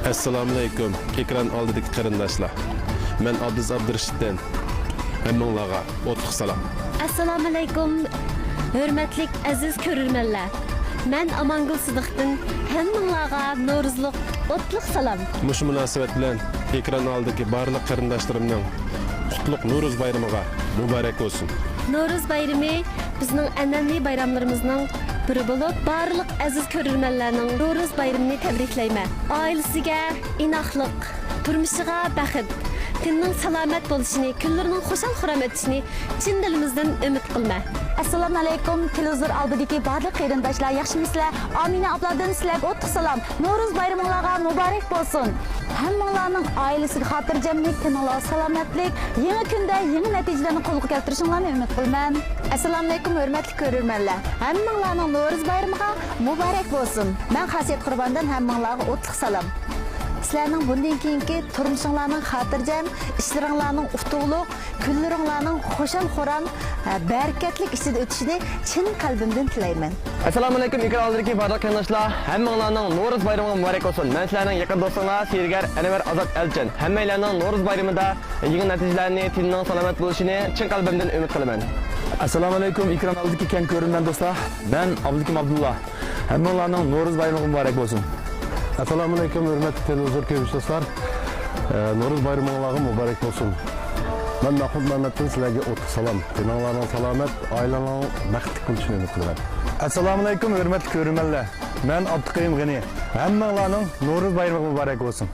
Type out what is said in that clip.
Assalomu alaykum. Ekran oldidagi qarindoshlar. Men Abduz Abdurashiddan. Hammanglarga o'tliq salom. Assalomu alaykum. Hurmatli aziz ko'rurmanlar. Men Amangul Sidiqdan hammanglarga Navro'zlik o'tliq salom. Mush munosabat bilan ekran oldidagi barliq qarindoshlarimning qutlug' Navro'z bayramiga muborak bo'lsin. Navro'z bayrami bizning an'anaviy bayramlarimizning biri bo'lib, barliq aziz ko'rurmanlarning Navro'z bayramini tabriklayman. Oilasiga inoqlik, turmushiga baxt, tinning salomat bo'lishini, kunlarining xushal-xuram o'tishini chin dilimizdan umid qilma. Assalomu alaykum. Televizor oldidagi barliq qarindoshlar, yaxshimisizlar? Amina abladan sizlarga o'tliq salom. Navro'z bayramingizga muborak bo'lsin. Hammanglarning oilasiga xotirjamlik, tininglar salomatlik, yangi kunda yangi natijalarni qo'lga keltirishinglarni umid qilaman. Assalomu alaykum hurmatli ko'rurmanlar. Hammanglarning Navro'z bayramiga muborak bo'lsin. Men Xasiyat Qurbondan hammanglarga o'tliq salom. Sizlarning bundan keyingi turmushinglarning xotirjam, ishlaringlarning utuqliq, kunlaringlarning xushal-xuram, barakatlik ichida o'tishini chin qalbimdan tilayman. Assalomu alaykum ekran oldidagi barliq qarindoshlar. Hammanglarning Navro'z bayrami muborak bo'lsin. Men sizlarning yaqin do'stlaringiz Sergar Anvar Azat Elchin. Hammanglarning Navro'z bayramida yangi natijalarni, tinning salomat bo'lishini chin qalbimdan umid qilaman. Assalomu alaykum ekran oldidagi keng ko'ringan do'stlar. Men Abdukim Abdullah. Hammanglarning Navro'z bayrami muborak bo'lsin. Assalomu alaykum hurmatli televizor ko'ruvchilar. Navro'z bayramingizga muborak bo'lsin. Men Mahmud Mamatdan sizlarga o'tliq salom. Tininglarning salomat, oilalarning baxtli bo'lishini umid qilaman. Assalomu alaykum hurmatli ko'rurmanlar. Men Abduqayim G'ani. Hammanglarning Navro'z bayrami muborak bo'lsin.